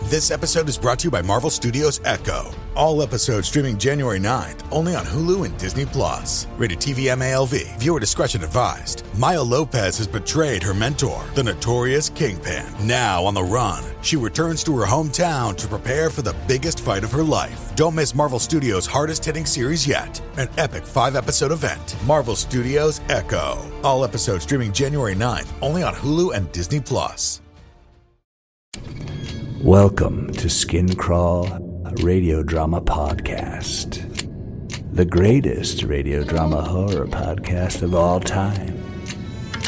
This episode is brought to you by Marvel Studios Echo. All episodes streaming January 9th, only on Hulu and Disney+. Rated TV MALV. Viewer discretion advised. Maya Lopez has betrayed her mentor, the notorious Kingpin. Now on the run, she returns to her hometown to prepare for the biggest fight of her life. Don't miss Marvel Studios' hardest-hitting series yet. An epic 5-episode event. Marvel Studios Echo. All episodes streaming January 9th, only on Hulu and Disney+. Welcome to Skin Crawl, a radio drama podcast. The greatest radio drama horror podcast of all time.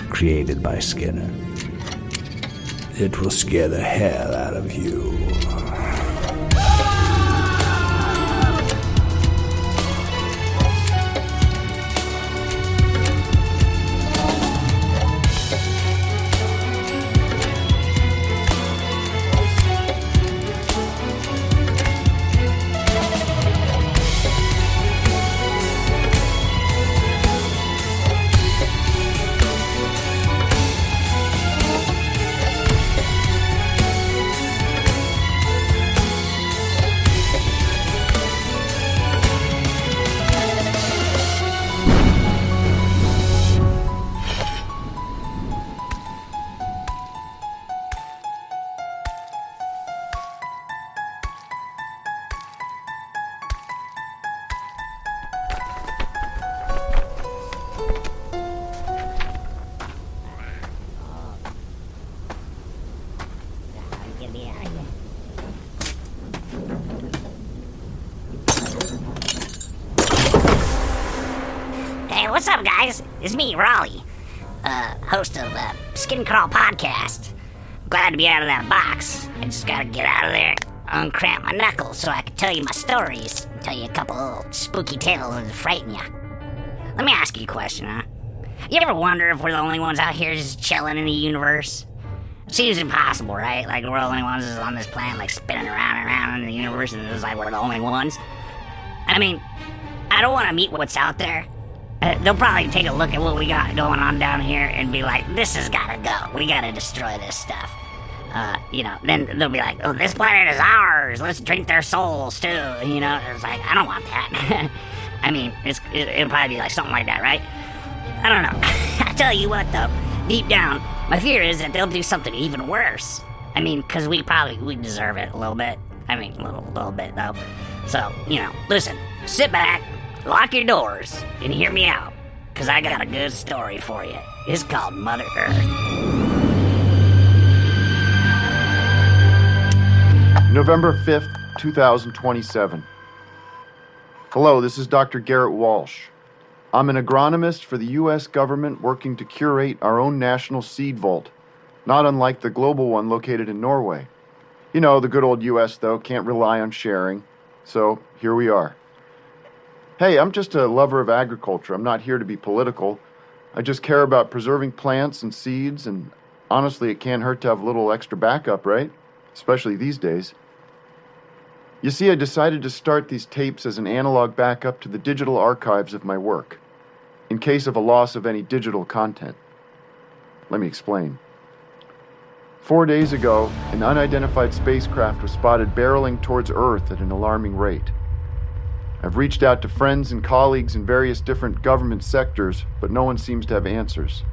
Created by Skinner. It will scare the hell out of you. What's up, guys? It's me, Rollie, host of Skin Crawl Podcast. Glad to be out of that box. I just gotta get out of there, uncramp my knuckles so I can tell you my stories, tell you a couple little spooky tales to frighten you. Let me ask you a question, huh? You ever wonder if we're the only ones out here just chilling in the universe? It seems impossible, right? Like we're the only ones on this planet, like spinning around and around in the universe, and it's like we're the only ones. I mean, I don't want to meet what's out there. They'll probably take a look at what we got going on down here and be like, this has gotta go. We gotta destroy this stuff. Then they'll be like, oh, this planet is ours. Let's drink their souls, too. It's like, I don't want that. I mean, it'll probably be like something like that, right? I don't know. I tell you what, though, deep down, my fear is that they'll do something even worse. I mean, because we deserve it a little bit. I mean, a little bit, though. So, listen, sit back. Lock your doors and hear me out, because I got a good story for you. It's called Mother Earth. November 5th, 2027. Hello, this is Dr. Garrett Walsh. I'm an agronomist for the U.S. government working to curate our own national seed vault, not unlike the global one located in Norway. The good old U.S., though, can't rely on sharing, so here we are. Hey, I'm just a lover of agriculture. I'm not here to be political. I just care about preserving plants and seeds, and honestly, it can't hurt to have a little extra backup, right? Especially these days. You see, I decided to start these tapes as an analog backup to the digital archives of my work, in case of a loss of any digital content. Let me explain. 4 days ago, an unidentified spacecraft was spotted barreling towards Earth at an alarming rate. I've reached out to friends and colleagues in various different government sectors, but no one seems to have answers.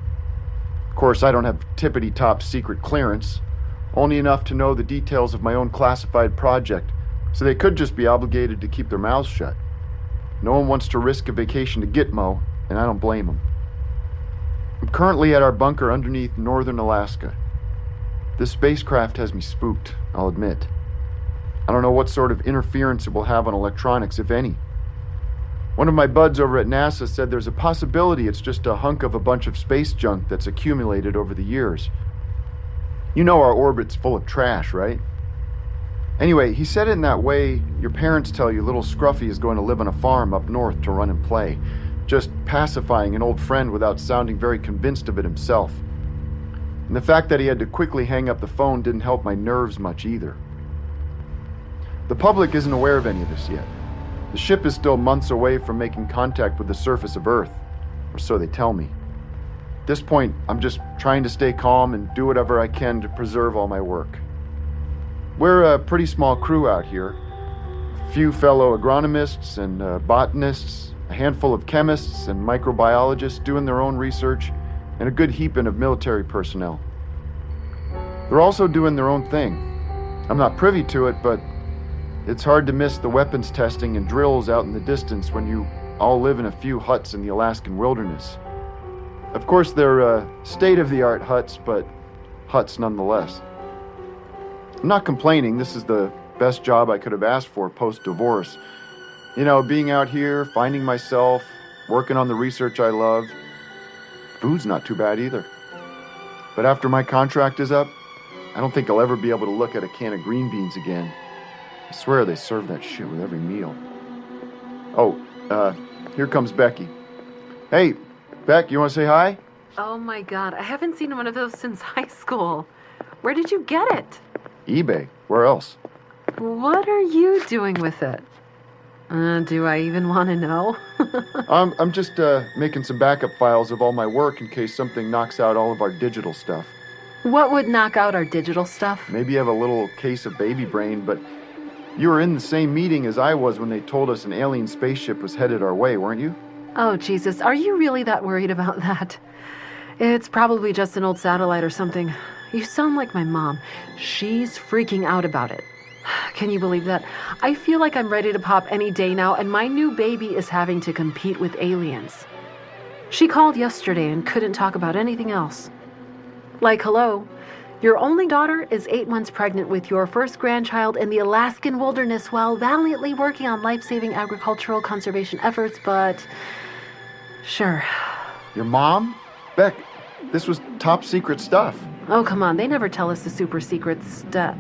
Of course, I don't have tippity-top secret clearance, only enough to know the details of my own classified project, so they could just be obligated to keep their mouths shut. No one wants to risk a vacation to Gitmo, and I don't blame them. I'm currently at our bunker underneath northern Alaska. This spacecraft has me spooked, I'll admit. I don't know what sort of interference it will have on electronics, if any. One of my buds over at NASA said there's a possibility it's just a hunk of a bunch of space junk that's accumulated over the years. You know our orbit's full of trash, right? Anyway, he said it in that way your parents tell you little Scruffy is going to live on a farm up north to run and play, just pacifying an old friend without sounding very convinced of it himself. And the fact that he had to quickly hang up the phone didn't help my nerves much either. The public isn't aware of any of this yet. The ship is still months away from making contact with the surface of Earth, or so they tell me. At this point, I'm just trying to stay calm and do whatever I can to preserve all my work. We're a pretty small crew out here. A few fellow agronomists and botanists, a handful of chemists and microbiologists doing their own research, and a good heaping of military personnel. They're also doing their own thing. I'm not privy to it, but it's hard to miss the weapons testing and drills out in the distance when you all live in a few huts in the Alaskan wilderness. Of course, they're state-of-the-art huts, but huts nonetheless. I'm not complaining. This is the best job I could have asked for post-divorce. You know, being out here, finding myself, working on the research I love. Food's not too bad either. But after my contract is up, I don't think I'll ever be able to look at a can of green beans again. I swear they serve that shit with every meal. Oh, here comes Becky. Hey, Beck, you want to say hi? Oh my God, I haven't seen one of those since high school. Where did you get it? eBay. Where else? What are you doing with it? Do I even want to know? I'm just making some backup files of all my work in case something knocks out all of our digital stuff. What would knock out our digital stuff? Maybe you have a little case of baby brain, but you were in the same meeting as I was when they told us an alien spaceship was headed our way, weren't you? Oh, Jesus, are you really that worried about that? It's probably just an old satellite or something. You sound like my mom. She's freaking out about it. Can you believe that? I feel like I'm ready to pop any day now, and my new baby is having to compete with aliens. She called yesterday and couldn't talk about anything else. Like, hello, your only daughter is 8 months pregnant with your first grandchild in the Alaskan wilderness while valiantly working on life-saving agricultural conservation efforts, but sure. Your mom? Beck, this was top secret stuff. Oh, come on, they never tell us the super secret stuff.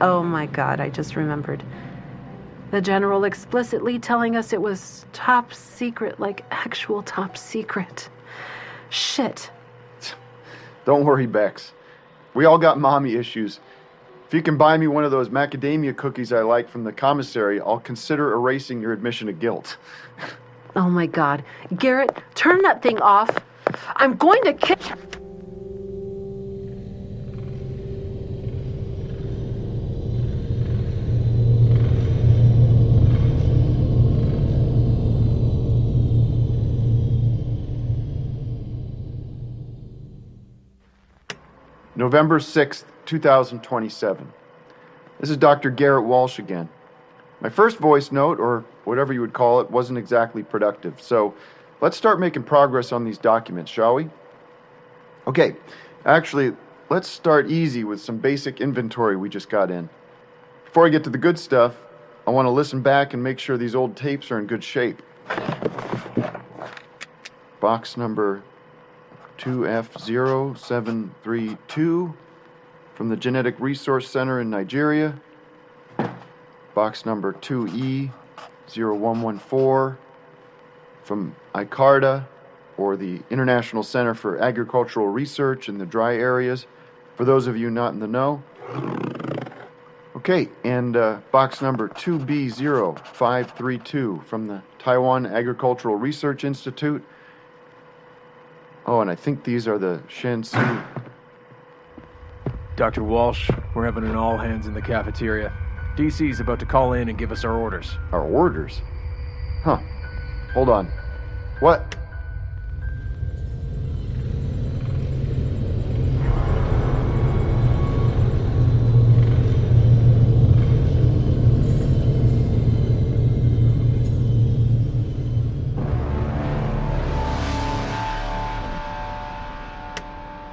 Oh my God, I just remembered. The general explicitly telling us it was top secret, like actual top secret. Shit. Don't worry, Bex. We all got mommy issues. If you can buy me one of those macadamia cookies I like from the commissary, I'll consider erasing your admission of guilt. Oh my God. Garrett, turn that thing off. I'm going to kick... November 6th, 2027. This is Dr. Garrett Walsh again. My first voice note, or whatever you would call it, wasn't exactly productive, so let's start making progress on these documents, shall we? Okay, actually, let's start easy with some basic inventory we just got in. Before I get to the good stuff, I want to listen back and make sure these old tapes are in good shape. Box number 2F0732 from the Genetic Resource Center in Nigeria. Box number 2E0114 from ICARDA, or the International Center for Agricultural Research in the dry areas, for those of you not in the know. Okay, and box number 2B0532 from the Taiwan Agricultural Research Institute. Oh, and I think these are the Shensu. Dr. Walsh, we're having an all-hands in the cafeteria. DC's about to call in and give us our orders. Our orders? Huh. Hold on. What?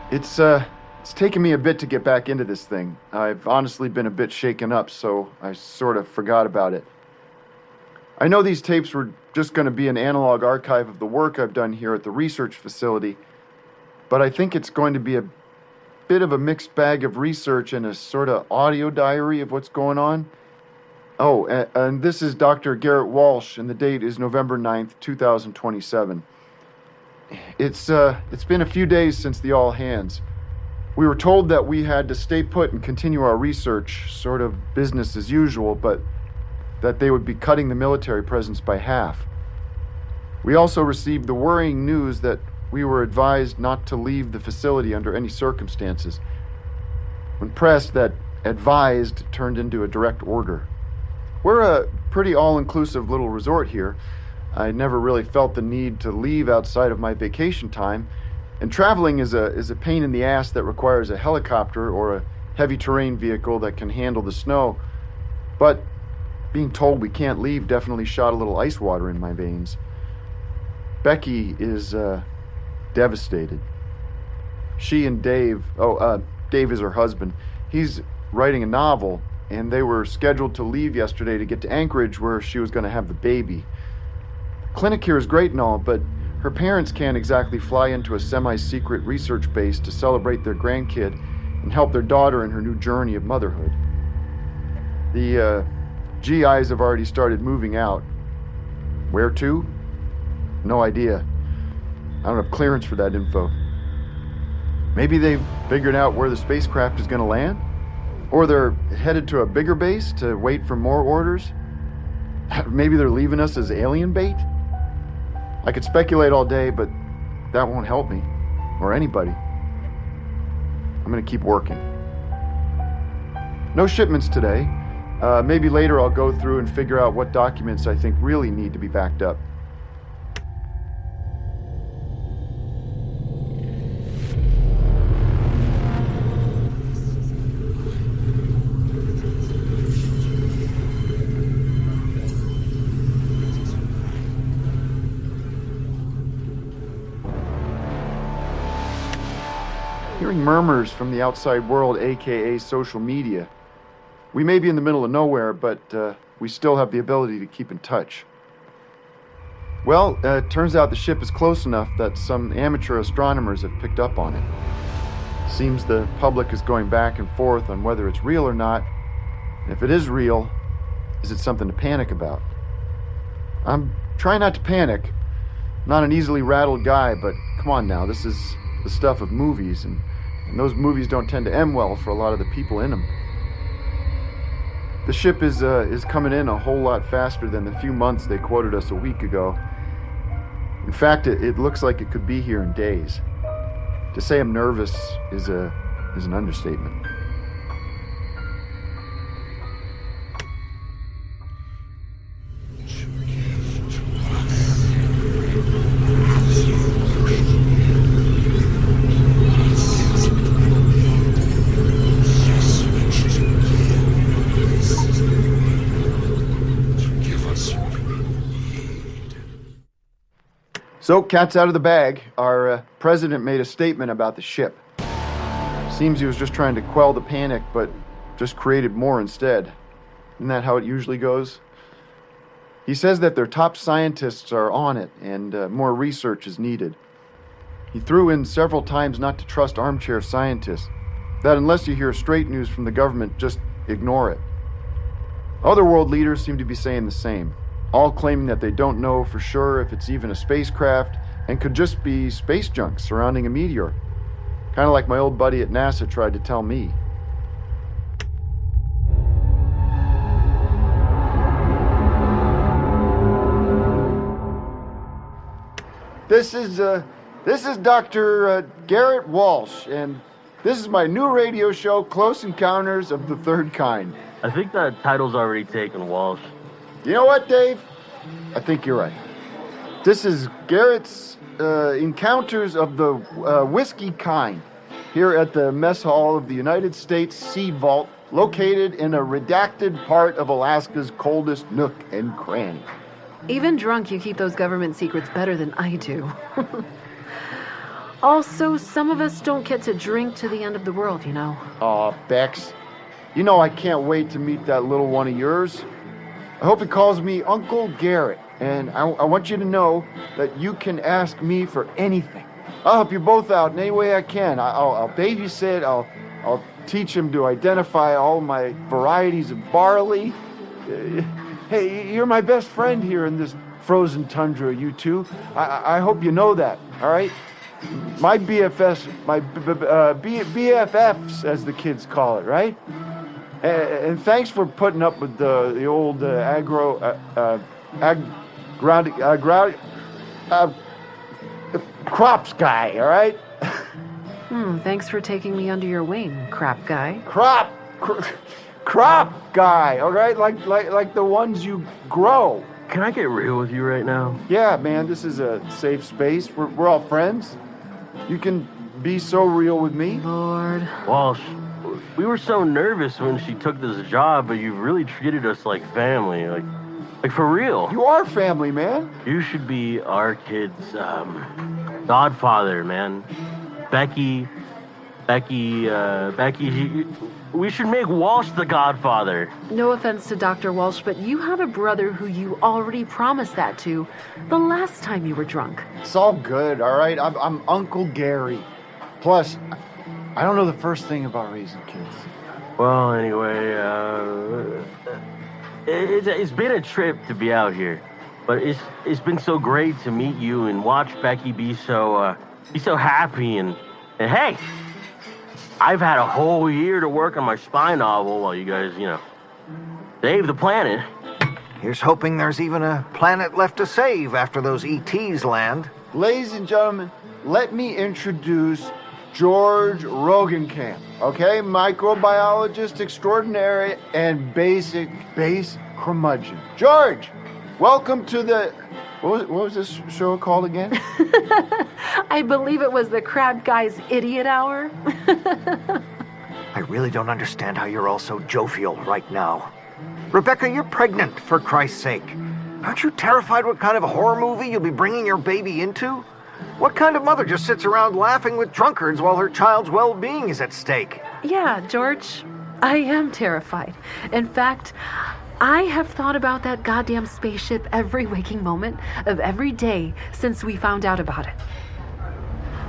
It's taken me a bit to get back into this thing. I've honestly been a bit shaken up, so I sort of forgot about it. I know these tapes were just going to be an analog archive of the work I've done here at the research facility, but I think it's going to be a bit of a mixed bag of research and a sort of audio diary of what's going on. Oh, and this is Dr. Garrett Walsh, and the date is November 9th, 2027. It's been a few days since the all hands. We were told that we had to stay put and continue our research, sort of business as usual, but that they would be cutting the military presence by half. We also received the worrying news that we were advised not to leave the facility under any circumstances. When pressed, that advised turned into a direct order. We're a pretty all-inclusive little resort here. I never really felt the need to leave outside of my vacation time, and traveling is a pain in the ass that requires a helicopter or a heavy terrain vehicle that can handle the snow. But being told we can't leave definitely shot a little ice water in my veins. Becky is devastated. She and Dave, Dave is her husband, he's writing a novel, and they were scheduled to leave yesterday to get to Anchorage where she was going to have the baby. The clinic here is great and all, but her parents can't exactly fly into a semi-secret research base to celebrate their grandkid and help their daughter in her new journey of motherhood. The GIs have already started moving out. Where to? No idea. I don't have clearance for that info. Maybe they've figured out where the spacecraft is going to land? Or they're headed to a bigger base to wait for more orders? Maybe they're leaving us as alien bait? I could speculate all day, but that won't help me, or anybody. I'm gonna keep working. No shipments today. Maybe later I'll go through and figure out what documents I think really need to be backed up. Hearing murmurs from the outside world, aka social media. We may be in the middle of nowhere, but we still have the ability to keep in touch. Well, it turns out the ship is close enough that some amateur astronomers have picked up on it. Seems the public is going back and forth on whether it's real or not. And if it is real, is it something to panic about? I'm trying not to panic. Not an easily rattled guy, but come on now, this is the stuff of movies, and those movies don't tend to end well for a lot of the people in them. The ship is coming in a whole lot faster than the few months they quoted us a week ago. In fact, it looks like it could be here in days. To say I'm nervous is an understatement. So, cat's out of the bag. Our president made a statement about the ship. Seems he was just trying to quell the panic, but just created more instead. Isn't that how it usually goes? He says that their top scientists are on it, and more research is needed. He threw in several times not to trust armchair scientists, that unless you hear straight news from the government, just ignore it. Other world leaders seem to be saying the same, all claiming that they don't know for sure if it's even a spacecraft and could just be space junk surrounding a meteor. Kind of like my old buddy at NASA tried to tell me. This is Dr. Garrett Walsh, and this is my new radio show, Close Encounters of the Third Kind. I think that title's already taken, Walsh. You know what, Dave? I think you're right. This is Garrett's Encounters of the Whiskey Kind, here at the Mess Hall of the United States Seed Vault, located in a redacted part of Alaska's coldest nook and cranny. Even drunk, you keep those government secrets better than I do. Also, some of us don't get to drink to the end of the world, you know. Aw, Bex. You know I can't wait to meet that little one of yours. I hope he calls me Uncle Garrett, and I want you to know that you can ask me for anything. I'll help you both out in any way I can. I'll babysit, I'll teach him to identify all my varieties of barley. Hey, you're my best friend here in this frozen tundra, you two. I hope you know that, all right? My BFFs, BFFs, as the kids call it, right? And thanks for putting up with the old crops guy, all right? Thanks for taking me under your wing, crap guy. Crop! crop guy, all right? Like the ones you grow. Can I get real with you right now? Yeah, man, this is a safe space. We're all friends. You can be so real with me. Lord. Walsh, we were so nervous when she took this job, but you really treated us like family. Like for real. You are family, man. You should be our kid's godfather, man. Becky, we should make Walsh the godfather. No offense to Dr. Walsh, but you have a brother who you already promised that to the last time you were drunk. It's all good, all right? I'm Uncle Gary. Plus, I don't know the first thing about raising kids. Well, anyway, it's been a trip to be out here, but it's been so great to meet you and watch Becky be so happy and hey, I've had a whole year to work on my spy novel while you guys, save the planet. Here's hoping there's even a planet left to save after those ETs land. Ladies and gentlemen, let me introduce George Rogenkamp, okay? Microbiologist extraordinary and base curmudgeon. George, welcome to the... What was this show called again? I believe it was the Crab Guy's Idiot Hour. I really don't understand how you're all so jovial right now. Rebecca, you're pregnant, for Christ's sake. Aren't you terrified what kind of a horror movie you'll be bringing your baby into? What kind of mother just sits around laughing with drunkards while her child's well-being is at stake? Yeah, George, I am terrified. In fact, I have thought about that goddamn spaceship every waking moment of every day since we found out about it.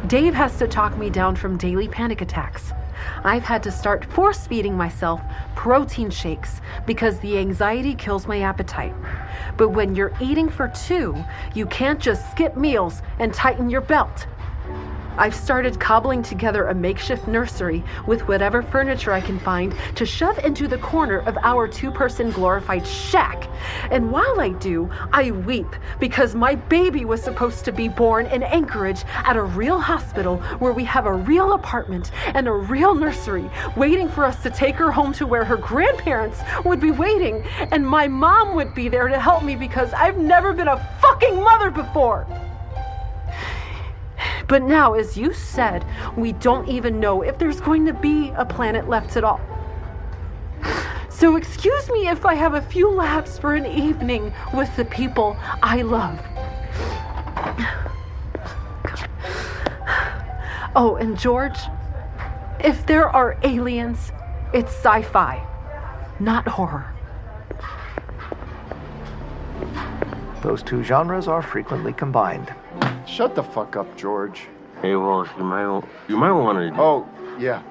Dave has to talk me down from daily panic attacks. I've had to start force-feeding myself protein shakes because the anxiety kills my appetite. But when you're eating for two, you can't just skip meals and tighten your belt. I've started cobbling together a makeshift nursery with whatever furniture I can find to shove into the corner of our two-person glorified shack. And while I do, I weep because my baby was supposed to be born in Anchorage at a real hospital where we have a real apartment and a real nursery waiting for us to take her home to where her grandparents would be waiting, and my mom would be there to help me because I've never been a fucking mother before. But now, as you said, we don't even know if there's going to be a planet left at all. So excuse me if I have a few laughs for an evening with the people I love. Oh, and George, if there are aliens, it's sci-fi, not horror. Those two genres are frequently combined. Shut the fuck up, George. Hey, Walsh, you might want to... Oh, yeah.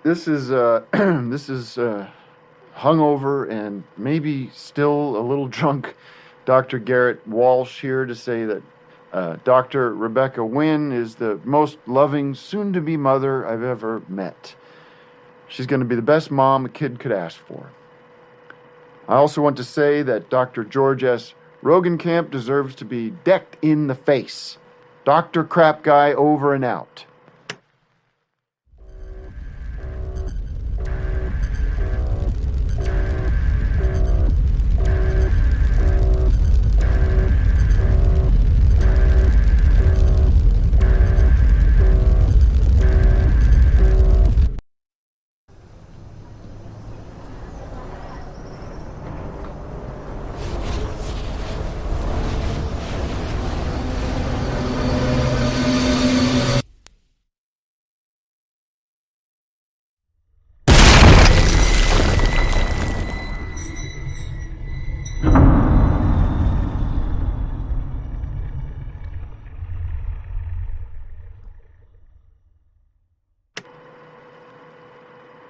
This is hungover and maybe still a little drunk Dr. Garrett Walsh here to say that Dr. Rebecca Wynn is the most loving, soon-to-be mother I've ever met. She's going to be the best mom a kid could ask for. I also want to say that Dr. George S. Rogenkamp deserves to be decked in the face. Dr. Crap Guy over and out.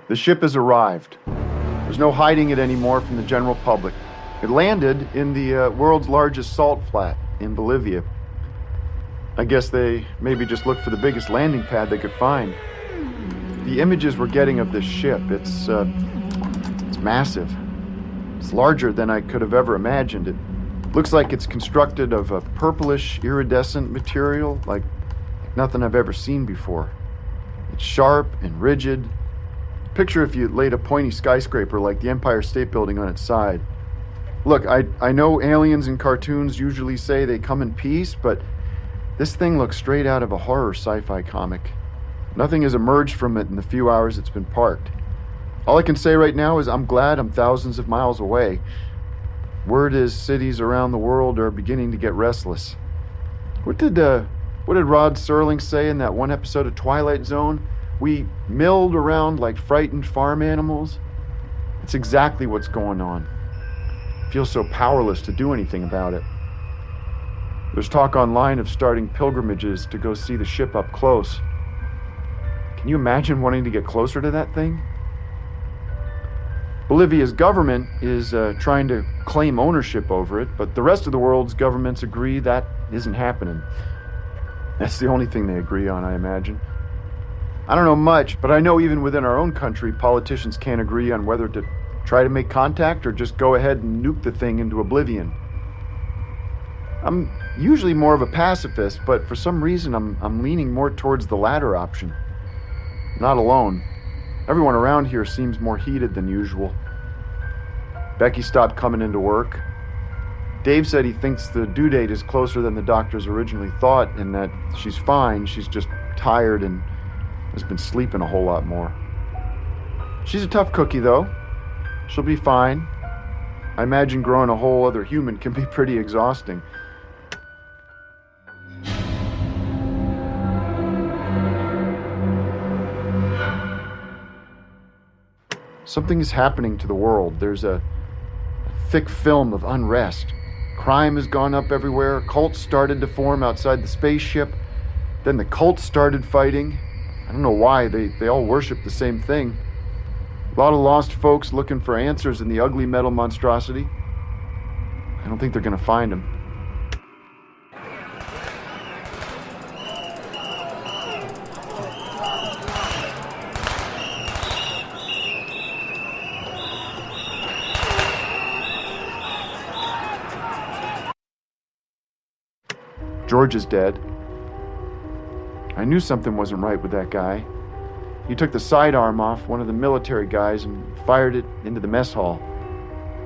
The ship has arrived. There's no hiding it anymore from the general public. It landed in the world's largest salt flat in Bolivia. I guess they maybe just looked for the biggest landing pad they could find. The images we're getting of this ship, it's massive. It's larger than I could have ever imagined. It looks like it's constructed of a purplish, iridescent material, like nothing I've ever seen before. It's sharp and rigid. Picture if you laid a pointy skyscraper like the Empire State Building on its side. Look, I know aliens in cartoons usually say they come in peace, but this thing looks straight out of a horror sci-fi comic. Nothing has emerged from it in the few hours it's been parked. All I can say right now is I'm glad I'm thousands of miles away. Word is cities around the world are beginning to get restless. What did Rod Serling say in that one episode of Twilight Zone? We milled around like frightened farm animals. It's exactly what's going on. I feel so powerless to do anything about it. There's talk online of starting pilgrimages to go see the ship up close. Can you imagine wanting to get closer to that thing? Bolivia's government is trying to claim ownership over it, but the rest of the world's governments agree that isn't happening. That's the only thing they agree on, I imagine. I don't know much, but I know even within our own country, politicians can't agree on whether to try to make contact or just go ahead and nuke the thing into oblivion. I'm usually more of a pacifist, but for some reason I'm leaning more towards the latter option. Not alone. Everyone around here seems more heated than usual. Becky stopped coming into work. Dave said he thinks the due date is closer than the doctors originally thought and that she's fine, she's just tired and has been sleeping a whole lot more. She's a tough cookie, though. She'll be fine. I imagine growing a whole other human can be pretty exhausting. Something is happening to the world. There's a thick film of unrest. Crime has gone up everywhere. Cults started to form outside the spaceship. Then the cults started fighting. I don't know why. They all worship the same thing. A lot of lost folks looking for answers in the ugly metal monstrosity. I don't think they're going to find them. George is dead. I knew something wasn't right with that guy. He took the sidearm off one of the military guys and fired it into the mess hall.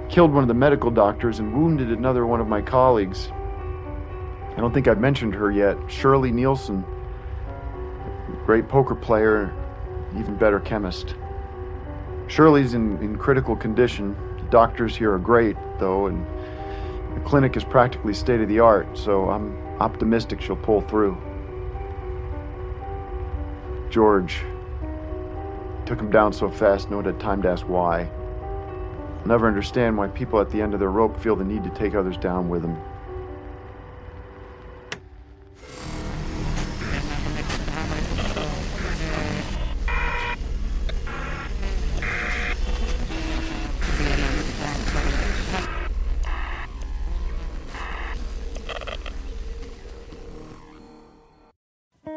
Killed one of the medical doctors and wounded another one of my colleagues. I don't think I've mentioned her yet. Shirley Nielsen. Great poker player, even better chemist. Shirley's in critical condition. The doctors here are great, though, and the clinic is practically state-of-the-art, so I'm optimistic she'll pull through. George. Took him down so fast, no one had time to ask why. I'll never understand why people at the end of their rope feel the need to take others down with them.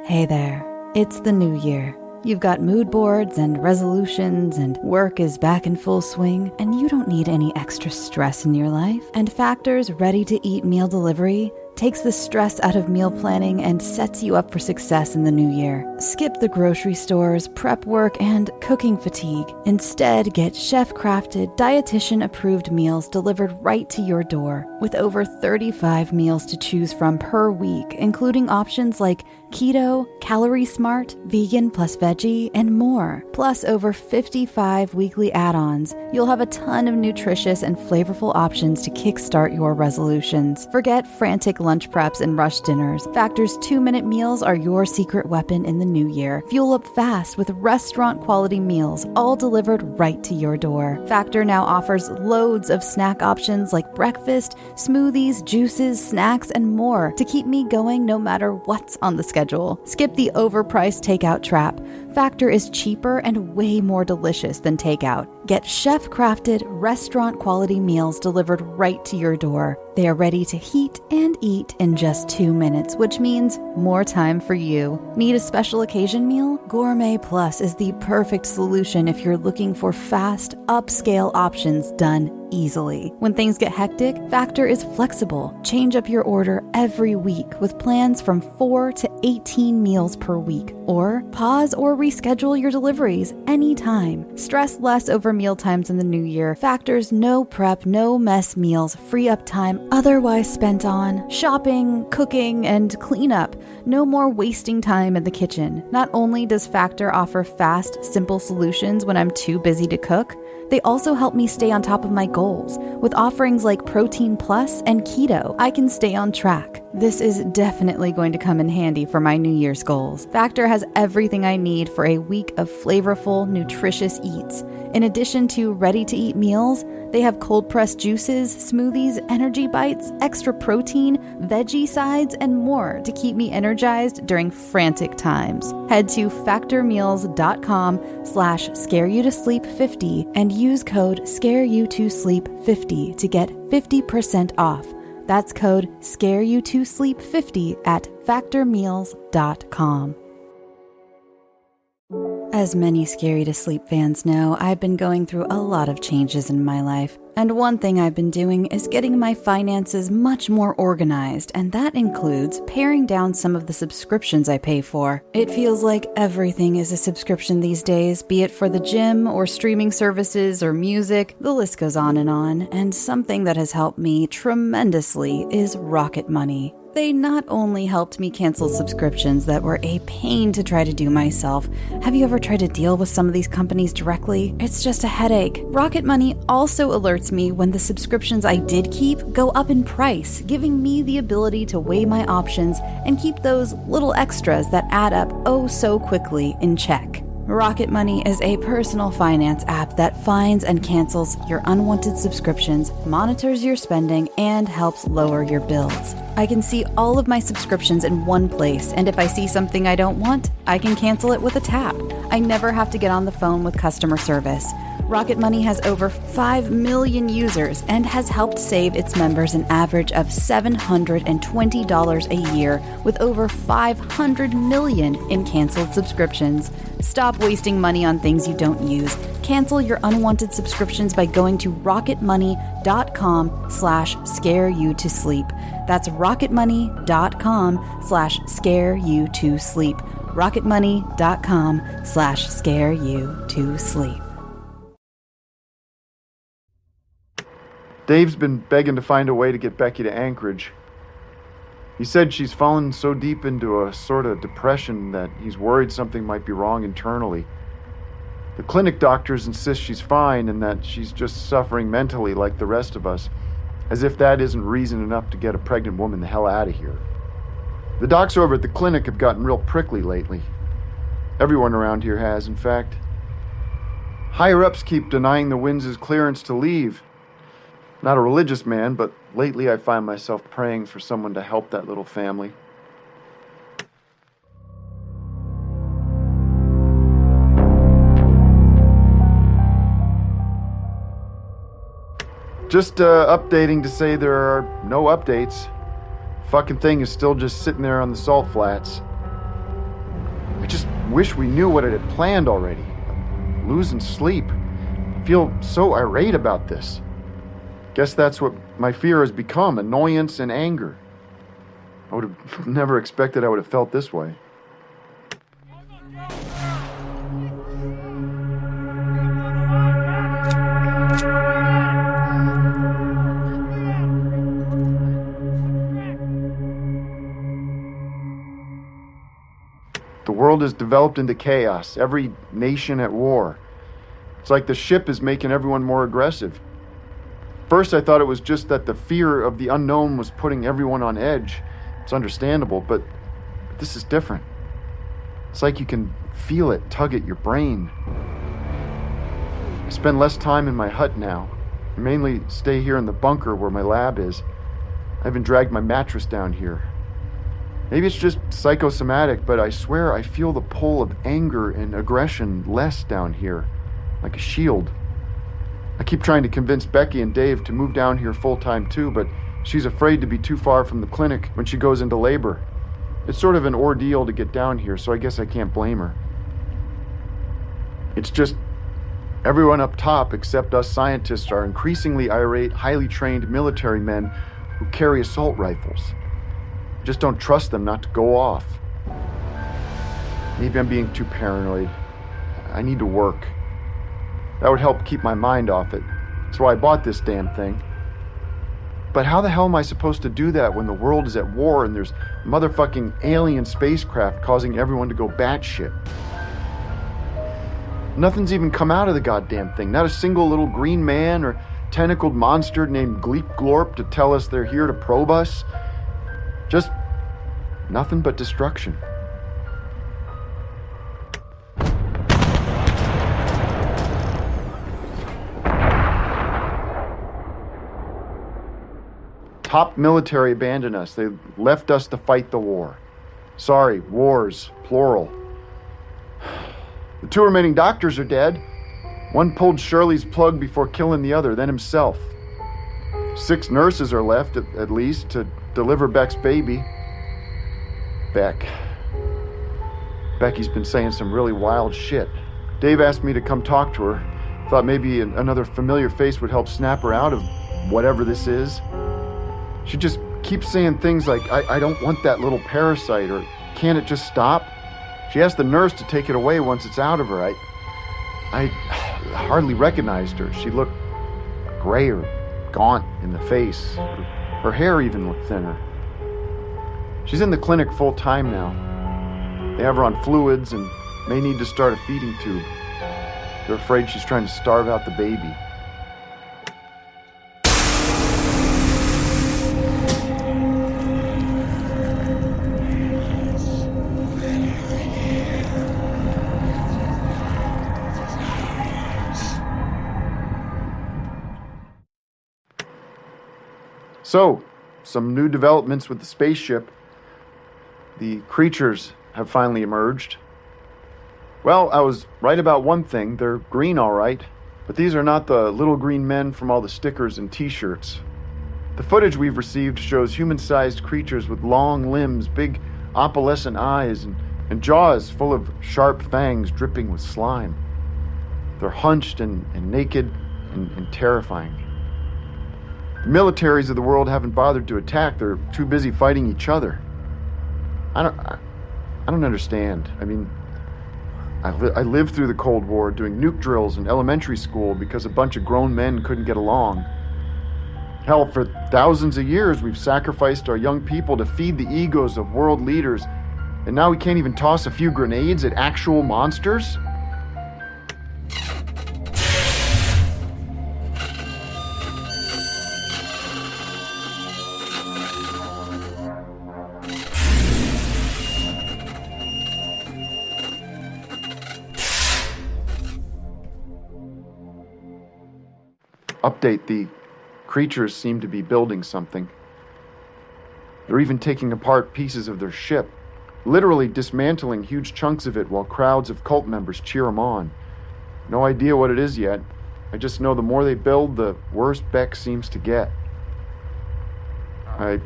Hey there, it's the new year. You've got mood boards and resolutions and work is back in full swing and you don't need any extra stress in your life. And Factor's ready-to-eat meal delivery takes the stress out of meal planning and sets you up for success in the new year. Skip the grocery stores, prep work, and cooking fatigue. Instead, get chef-crafted, dietitian-approved meals delivered right to your door with over 35 meals to choose from per week, including options like keto, calorie smart, vegan plus veggie, and more. Plus over 55 weekly add-ons. You'll have a ton of nutritious and flavorful options to kickstart your resolutions. Forget frantic lunch preps and rush dinners. Factor's 2-minute meals are your secret weapon in the new year. Fuel up fast with restaurant-quality meals, all delivered right to your door. Factor now offers loads of snack options like breakfast, smoothies, juices, snacks, and more to keep me going no matter what's on the schedule. Skip the overpriced takeout trap. Factor is cheaper and way more delicious than takeout. Get chef-crafted, restaurant-quality meals delivered right to your door. They are ready to heat and eat in just 2 minutes, which means more time for you. Need a special occasion meal? Gourmet Plus is the perfect solution if you're looking for fast, upscale options done easily. When things get hectic, Factor is flexible. Change up your order every week with plans from 4 to 18 meals per week. Or pause or reschedule your deliveries anytime. Stress less over meal times in the new year. Factor's no prep, no mess meals free up time otherwise spent on shopping, cooking, and cleanup. No more wasting time in the kitchen. Not only does Factor offer fast, simple solutions when I'm too busy to cook, they also help me stay on top of my goals. With offerings like Protein Plus and Keto, I can stay on track. This is definitely going to come in handy for my New Year's goals. Factor has everything I need for a week of flavorful, nutritious eats. In addition to ready-to-eat meals, they have cold-pressed juices, smoothies, energy bites, extra protein, veggie sides, and more to keep me energized during frantic times. Head to factormeals.com/scareyoutosleep50 and use code scareyoutosleep50 to get 50% off. That's code scareyoutosleep50 at factormeals.com. As many Scary to Sleep fans know, I've been going through a lot of changes in my life. And one thing I've been doing is getting my finances much more organized, and that includes paring down some of the subscriptions I pay for. It feels like everything is a subscription these days, be it for the gym or streaming services or music, the list goes on, and something that has helped me tremendously is Rocket Money. They not only helped me cancel subscriptions that were a pain to try to do myself. Have you ever tried to deal with some of these companies directly? It's just a headache. Rocket Money also alerts me when the subscriptions I did keep go up in price, giving me the ability to weigh my options and keep those little extras that add up oh so quickly in check. Rocket Money is a personal finance app that finds and cancels your unwanted subscriptions, monitors your spending, and helps lower your bills. I can see all of my subscriptions in one place, and if I see something I don't want, I can cancel it with a tap. I never have to get on the phone with customer service. Rocket Money has over 5 million users and has helped save its members an average of $720 a year with over 500 million in canceled subscriptions. Stop wasting money on things you don't use. Cancel your unwanted subscriptions by going to rocketmoney.com/scareyoutosleep. That's rocketmoney.com/scareyoutosleep. rocketmoney.com/scareyoutosleep. Dave's been begging to find a way to get Becky to Anchorage. He said she's fallen so deep into a sort of depression that he's worried something might be wrong internally. The clinic doctors insist she's fine and that she's just suffering mentally like the rest of us, as if that isn't reason enough to get a pregnant woman the hell out of here. The docs over at the clinic have gotten real prickly lately. Everyone around here has, in fact. Higher-ups keep denying the Winds' clearance to leave. Not a religious man, but lately I find myself praying for someone to help that little family. Just updating to say there are no updates. Fucking thing is still just sitting there on the salt flats. I just wish we knew what it had planned already. I'm losing sleep. I feel so irate about this. Guess that's what my fear has become, annoyance and anger. I would have never expected I would have felt this way. The world has developed into chaos, every nation at war. It's like the ship is making everyone more aggressive. First, I thought it was just that the fear of the unknown was putting everyone on edge. It's understandable, but this is different. It's like you can feel it tug at your brain. I spend less time in my hut now. I mainly stay here in the bunker where my lab is. I even dragged my mattress down here. Maybe it's just psychosomatic, but I swear I feel the pull of anger and aggression less down here, like a shield. I keep trying to convince Becky and Dave to move down here full-time too, but she's afraid to be too far from the clinic when she goes into labor. It's sort of an ordeal to get down here, so I guess I can't blame her. It's just everyone up top except us scientists are increasingly irate, highly trained military men who carry assault rifles. I just don't trust them not to go off. Maybe I'm being too paranoid. I need to work. That would help keep my mind off it. That's why I bought this damn thing. But how the hell am I supposed to do that when the world is at war and there's motherfucking alien spacecraft causing everyone to go batshit? Nothing's even come out of the goddamn thing. Not a single little green man or tentacled monster named Gleep Glorp to tell us they're here to probe us. Just nothing but destruction. Top military abandoned us. They left us to fight the war. Sorry, wars, plural. The 2 remaining doctors are dead. One pulled Shirley's plug before killing the other, then himself. 6 nurses are left, at least, to deliver Beck's baby. Becky's been saying some really wild shit. Dave asked me to come talk to her. Thought maybe another familiar face would help snap her out of whatever this is. She just keeps saying things like, I don't want that little parasite, or can't it just stop? She asked the nurse to take it away once it's out of her. I hardly recognized her. She looked gray or gaunt in the face. Her hair even looked thinner. She's in the clinic full time now. They have her on fluids and may need to start a feeding tube. They're afraid she's trying to starve out the baby. So, some new developments with the spaceship. The creatures have finally emerged. Well, I was right about one thing. They're green, all right. But these are not the little green men from all the stickers and t-shirts. The footage we've received shows human-sized creatures with long limbs, big opalescent eyes, and jaws full of sharp fangs dripping with slime. They're hunched and naked and terrifying. The militaries of the world haven't bothered to attack. They're too busy fighting each other. I don't understand. I mean, I lived through the Cold War doing nuke drills in elementary school because a bunch of grown men couldn't get along. Hell, for thousands of years we've sacrificed our young people to feed the egos of world leaders, and now we can't even toss a few grenades at actual monsters? Update, the creatures seem to be building something. They're even taking apart pieces of their ship, literally dismantling huge chunks of it while crowds of cult members cheer them on. No idea what it is yet. I just know the more they build, the worse Beck seems to get. I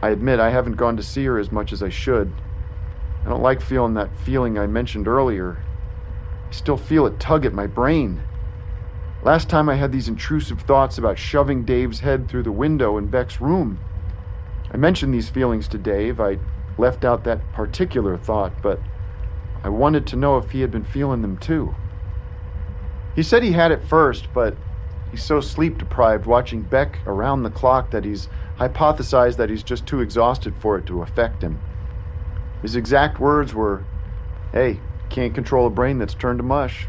admit I haven't gone to see her as much as I should. I don't like feeling that feeling I mentioned earlier. I still feel it tug at my brain. Last time I had these intrusive thoughts about shoving Dave's head through the window in Beck's room. I mentioned these feelings to Dave. I left out that particular thought, but I wanted to know if he had been feeling them too. He said he had it first, but he's so sleep-deprived watching Beck around the clock that he's hypothesized that he's just too exhausted for it to affect him. His exact words were, "Hey, can't control a brain that's turned to mush."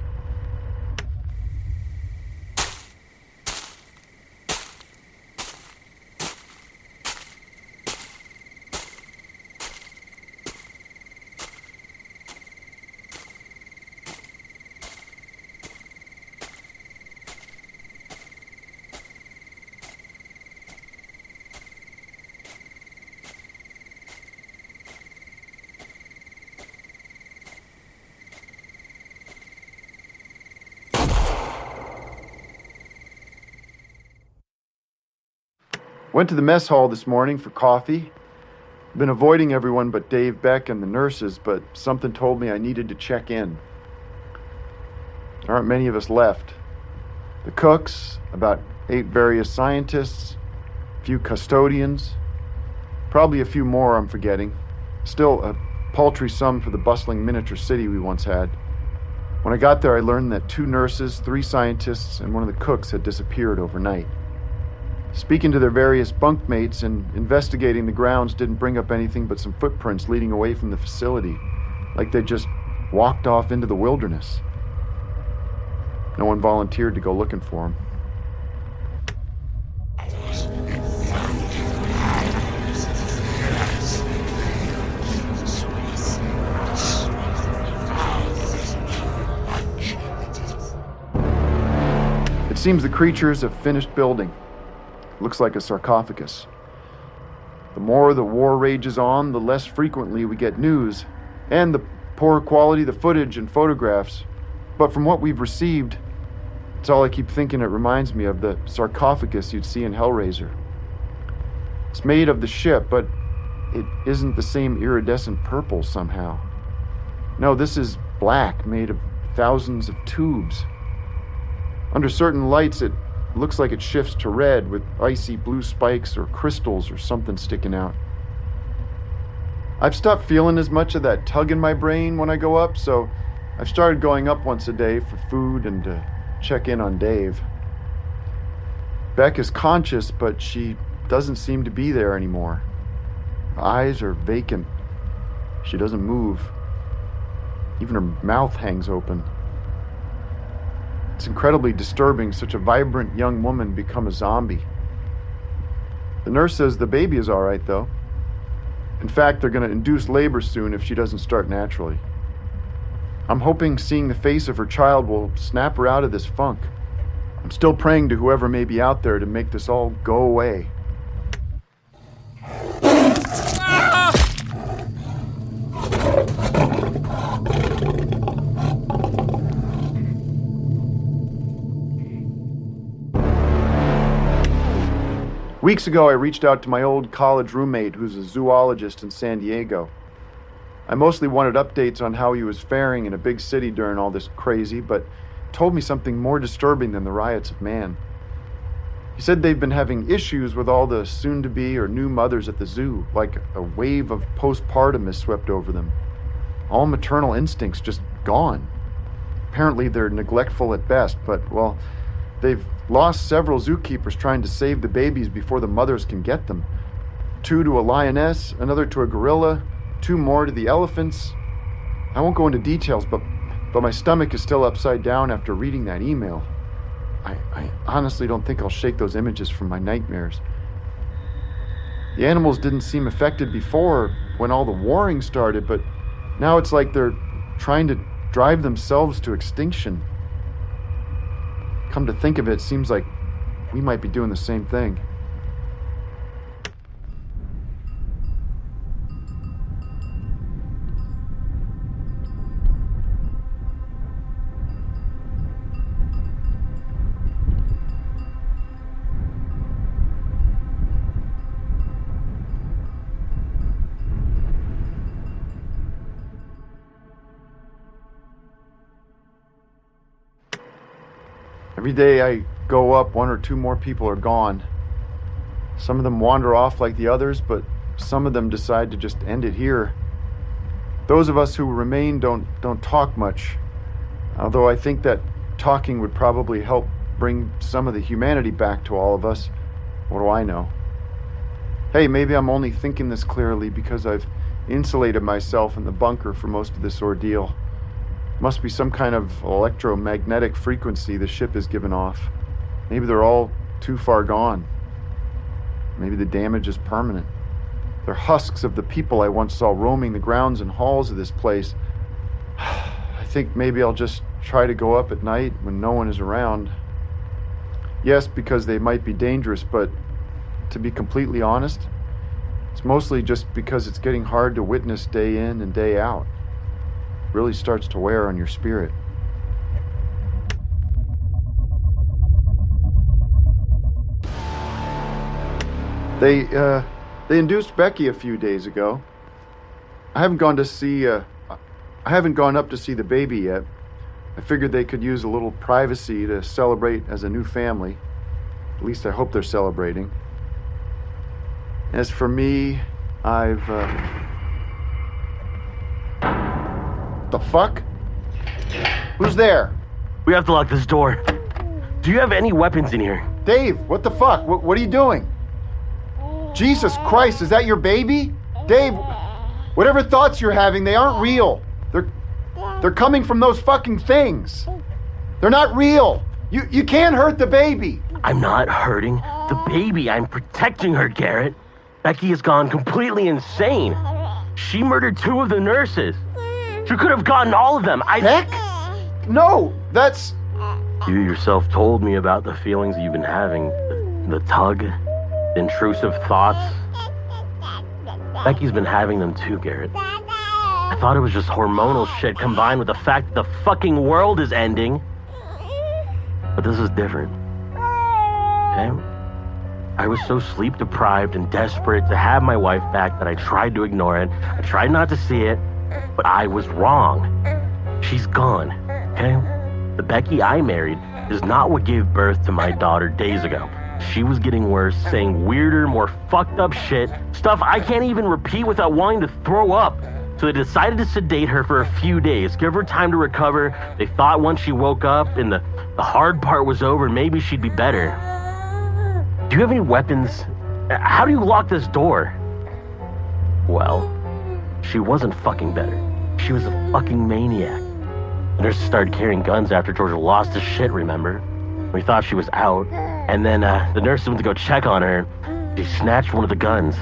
Went to the mess hall this morning for coffee. Been avoiding everyone but Dave, Beck, and the nurses, but something told me I needed to check in. There aren't many of us left. The cooks, about 8 various scientists, a few custodians, probably a few more I'm forgetting. Still a paltry sum for the bustling miniature city we once had. When I got there, I learned that 2 nurses, 3 scientists, and one of the cooks had disappeared overnight. Speaking to their various bunkmates and investigating the grounds didn't bring up anything but some footprints leading away from the facility, like they just walked off into the wilderness. No one volunteered to go looking for them. It seems the creatures have finished building. Looks like a sarcophagus. The more the war rages on, the less frequently we get news, and the poorer quality the footage and photographs. But from what we've received, it's all I keep thinking it reminds me of, the sarcophagus you'd see in Hellraiser. It's made of the ship, but it isn't the same iridescent purple somehow. No, this is black, made of thousands of tubes. Under certain lights, it looks like it shifts to red with icy blue spikes or crystals or something sticking out. I've stopped feeling as much of that tug in my brain when I go up, so I've started going up once a day for food and to check in on Dave. Beck is conscious, but she doesn't seem to be there anymore. Her eyes are vacant. She doesn't move. Even her mouth hangs open. It's incredibly disturbing, such a vibrant young woman become a zombie. The nurse says the baby is all right, though. In fact, they're going to induce labor soon if she doesn't start naturally. I'm hoping seeing the face of her child will snap her out of this funk. I'm still praying to whoever may be out there to make this all go away. Weeks ago, I reached out to my old college roommate who's a zoologist in San Diego. I mostly wanted updates on how he was faring in a big city during all this crazy, but told me something more disturbing than the riots of man. He said they've been having issues with all the soon-to-be or new mothers at the zoo, like a wave of postpartum has swept over them. All maternal instincts just gone. Apparently they're neglectful at best, but, well, they've lost several zookeepers trying to save the babies before the mothers can get them. 2 to a lioness, another to a gorilla, 2 more to the elephants. I won't go into details, but my stomach is still upside down after reading that email. I honestly don't think I'll shake those images from my nightmares. The animals didn't seem affected before when all the warring started, but now it's like they're trying to drive themselves to extinction. Come to think of it, seems like we might be doing the same thing. Every day I go up, 1 or 2 more people are gone. Some of them wander off like the others, but some of them decide to just end it here. Those of us who remain don't talk much, although I think that talking would probably help bring some of the humanity back to all of us. What do I know? Hey, maybe I'm only thinking this clearly because I've insulated myself in the bunker for most of this ordeal. Must be some kind of electromagnetic frequency the ship is giving off. Maybe they're all too far gone. Maybe the damage is permanent. They're husks of the people I once saw roaming the grounds and halls of this place. I think maybe I'll just try to go up at night when no one is around. Yes, because they might be dangerous, but to be completely honest, it's mostly just because it's getting hard to witness day in and day out. Really starts to wear on your spirit. They induced Becky a few days ago. I haven't gone up to see the baby yet. I figured they could use a little privacy to celebrate as a new family. At least I hope they're celebrating. As for me, I've, The fuck? Who's there? We have to lock this door. Do you have any weapons in here? Dave, what the fuck? What are you doing? Jesus Christ, is that your baby? Dave, whatever thoughts you're having, they aren't real. They're coming from those fucking things. They're not real. You can't hurt the baby. I'm not hurting the baby. I'm protecting her, Garrett. Becky has gone completely insane. She murdered 2 of the nurses. She could have gotten all of them. Heck? No, that's... You yourself told me about the feelings you've been having. The tug, the intrusive thoughts. Becky's been having them too, Garrett. I thought it was just hormonal shit combined with the fact that the fucking world is ending. But this is different. Okay? I was so sleep deprived and desperate to have my wife back that I tried to ignore it. I tried not to see it, but I was wrong. She's gone, okay? The Becky I married is not what gave birth to my daughter days ago. She was getting worse, saying weirder, more fucked up shit, stuff I can't even repeat without wanting to throw up. So they decided to sedate her for a few days, give her time to recover. They thought once she woke up and the hard part was over, maybe she'd be better. Do you have any weapons? How do you lock this door? Well, she wasn't fucking better. She was a fucking maniac. The nurses started carrying guns after Georgia lost his shit, remember? We thought she was out, and then the nurses went to go check on her. She snatched one of the guns,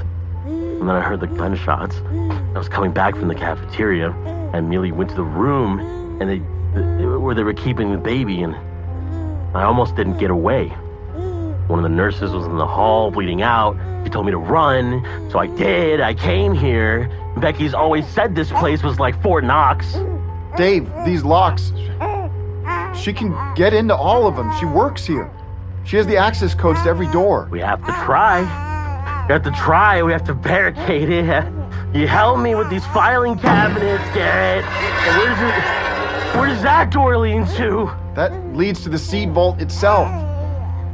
and then I heard the gunshots. I was coming back from the cafeteria, and Millie went to the room and where they were keeping the baby, and I almost didn't get away. One of the nurses was in the hall bleeding out. She told me to run, so I did. I came here. Becky's always said this place was like Fort Knox. Dave, these locks, she can get into all of them. She works here. She has the access codes to every door. We have to try. We have to try. We have to barricade it. You help me with these filing cabinets, Garrett. And where does that door lead to? That leads to the seed vault itself.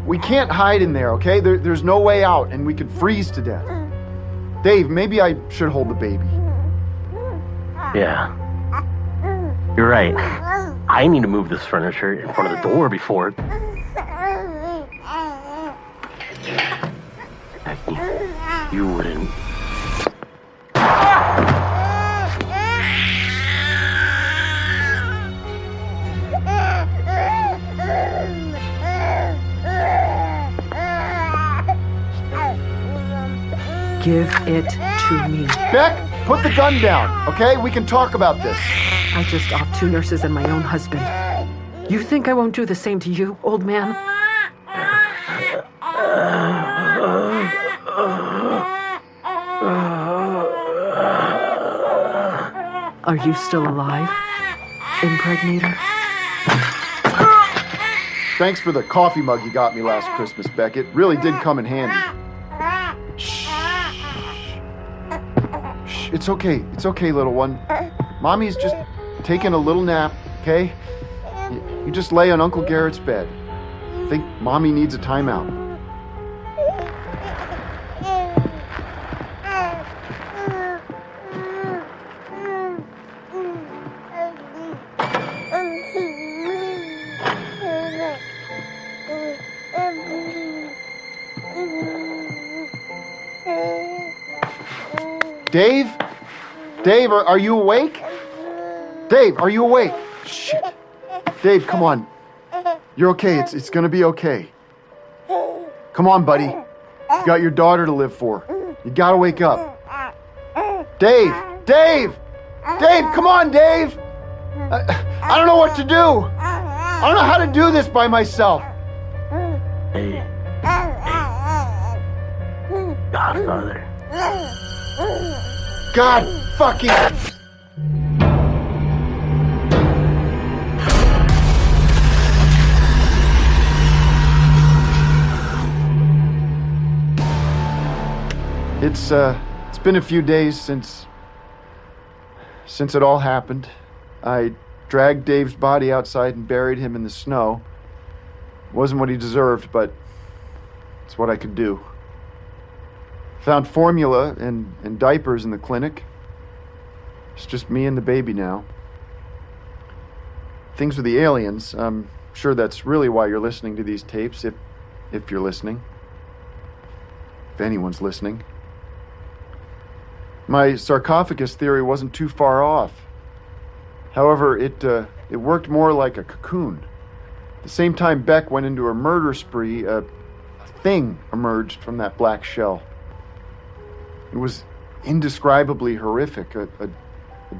We can't hide in there, okay? There's no way out, and we could freeze to death. Dave, maybe I should hold the baby. Yeah. You're right. I need to move this furniture in front of the door before... Becky, you wouldn't... Give it to me. Beck, put the gun down, okay? We can talk about this. I just offed 2 nurses and my own husband. You think I won't do the same to you, old man? Are you still alive, impregnator? Thanks for the coffee mug you got me last Christmas, Beck. It really did come in handy. Shh. Shh. It's okay, little one. Mommy's just taking a little nap, okay? You just lay on Uncle Garrett's bed. I think Mommy needs a timeout. Dave? Dave, are you awake? Dave, are you awake? Shit. Dave, come on. You're okay. It's gonna be okay. Come on, buddy. You got your daughter to live for. You gotta wake up. Dave! Dave! Dave, come on, Dave! I don't know what to do. I don't know how to do this by myself. Hey. Godfather. God fucking... It's been a few days since it all happened. I dragged Dave's body outside and buried him in the snow. It wasn't what he deserved, but it's what I could do. Found formula and diapers in the clinic. It's just me and the baby now. Things with the aliens, I'm sure that's really why you're listening to these tapes, if you're listening. If anyone's listening. My sarcophagus theory wasn't too far off. However, it worked more like a cocoon. At the same time Beck went into her murder spree, a thing emerged from that black shell. It was indescribably horrific, a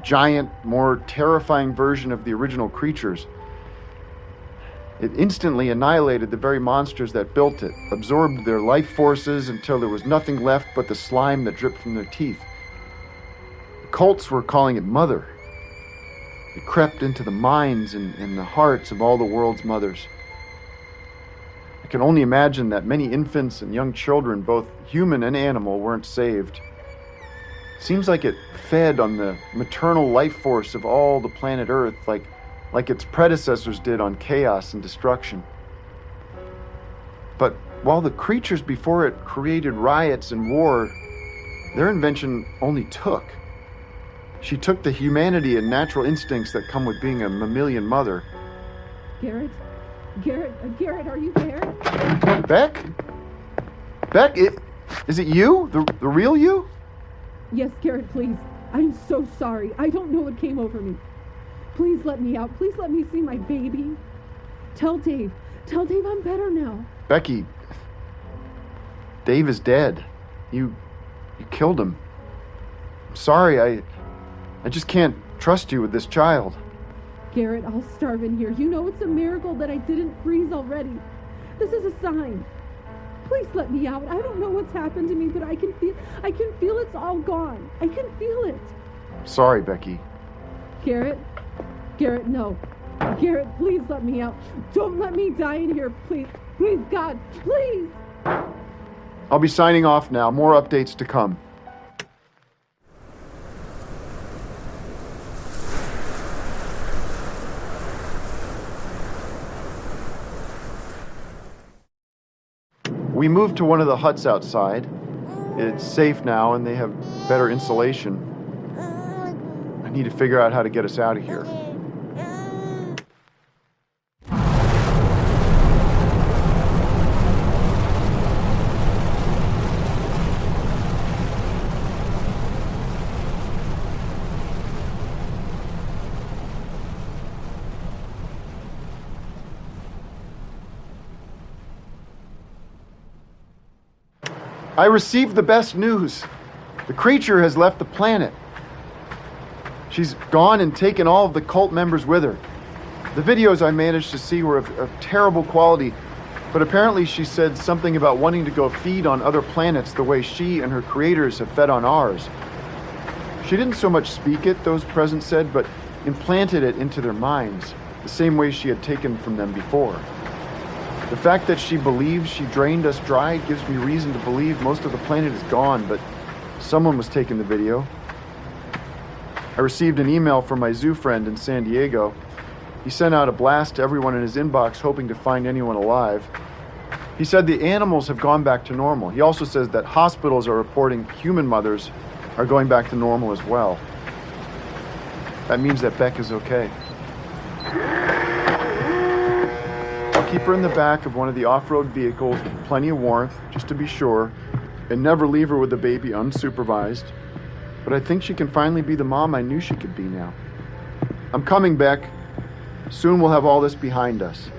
giant, more terrifying version of the original creatures. It instantly annihilated the very monsters that built it, absorbed their life forces until there was nothing left but the slime that dripped from their teeth. The cults were calling it Mother. It crept into the minds and the hearts of all the world's mothers. I can only imagine that many infants and young children, both human and animal, weren't saved. Seems like it fed on the maternal life force of all the planet Earth, like its predecessors did on chaos and destruction. But while the creatures before it created riots and war, their invention only took. She took the humanity and natural instincts that come with being a mammalian mother. Garrett, are you there? Beck? Beck, is it you? The real you? Yes, Garrett, please. I'm so sorry. I don't know what came over me. Please let me out. Please let me see my baby. Tell Dave I'm better now. Becky, Dave is dead. You killed him. I'm sorry, I just can't trust you with this child. Garrett, I'll starve in here. You know it's a miracle that I didn't freeze already. This is a sign. Please let me out. I don't know what's happened to me, but I can feel it's all gone. I can feel it. Sorry, Becky. Garrett, no. Garrett, please let me out. Don't let me die in here, please. Please, God, please. I'll be signing off now. More updates to come. We moved to one of the huts outside. It's safe now and they have better insulation. I need to figure out how to get us out of here. I received the best news. The creature has left the planet. She's gone and taken all of the cult members with her. The videos I managed to see were of terrible quality, but apparently she said something about wanting to go feed on other planets the way she and her creators have fed on ours. She didn't so much speak it, those present said, but implanted it into their minds, the same way she had taken from them before. The fact that she believes she drained us dry gives me reason to believe most of the planet is gone, but someone was taking the video. I received an email from my zoo friend in San Diego. He sent out a blast to everyone in his inbox hoping to find anyone alive. He said the animals have gone back to normal. He also says that hospitals are reporting human mothers are going back to normal as well. That means that Beck is okay. I'll keep her in the back of one of the off-road vehicles with plenty of warmth, just to be sure, and never leave her with the baby unsupervised. But I think she can finally be the mom I knew she could be now. I'm coming, Beck. Soon we'll have all this behind us.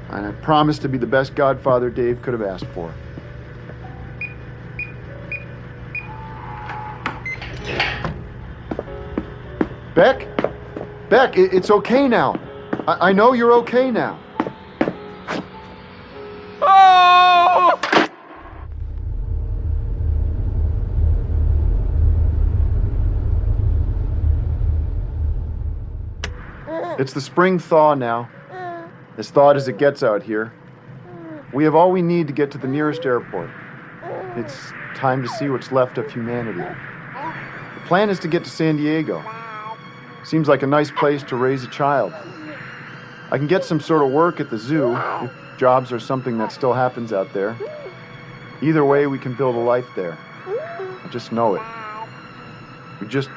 And I promise to be the best godfather Dave could have asked for. Beck? Beck, it's okay now. I know you're okay now. Oh! It's the spring thaw now. As thawed as it gets out here. We have all we need to get to the nearest airport. It's time to see what's left of humanity. The plan is to get to San Diego. Seems like a nice place to raise a child. I can get some sort of work at the zoo, if jobs are something that still happens out there. Either way, we can build a life there. I just know it. We just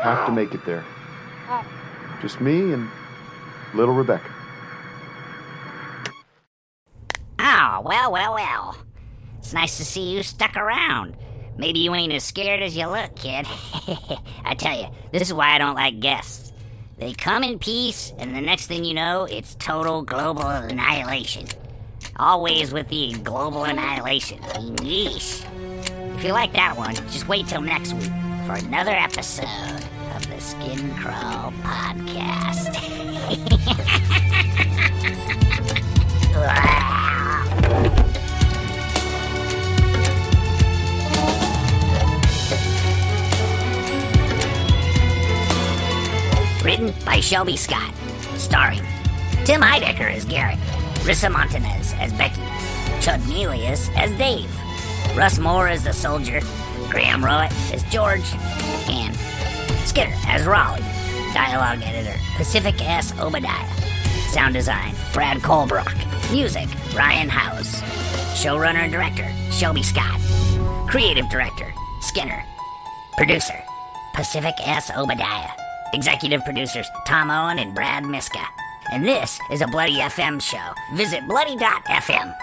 have to make it there. Just me and little Rebecca. Oh, well. It's nice to see you stuck around. Maybe you ain't as scared as you look, kid. I tell you, this is why I don't like guests. They come in peace, and the next thing you know, it's total global annihilation. Always with the global annihilation. Yeesh. If you like that one, just wait till next week for another episode of the Skin Crawl Podcast. Written by Shelby Scott. Starring Tim Heidecker as Garrett, Rissa Montenez as Becky, Chuddnelius as Dave, Russ Moore as the soldier, Graham Rowat as George, and Skinner as Rollie. Dialogue editor, Pacific S. Obadiah. Sound design, Brad Colbrock. Music, Ryan House. Showrunner and director, Shelby Scott. Creative director, Skinner. Producer, Pacific S. Obadiah. Executive producers, Tom Owen and Brad Miska. And this is a Bloody FM show. Visit bloody.fm.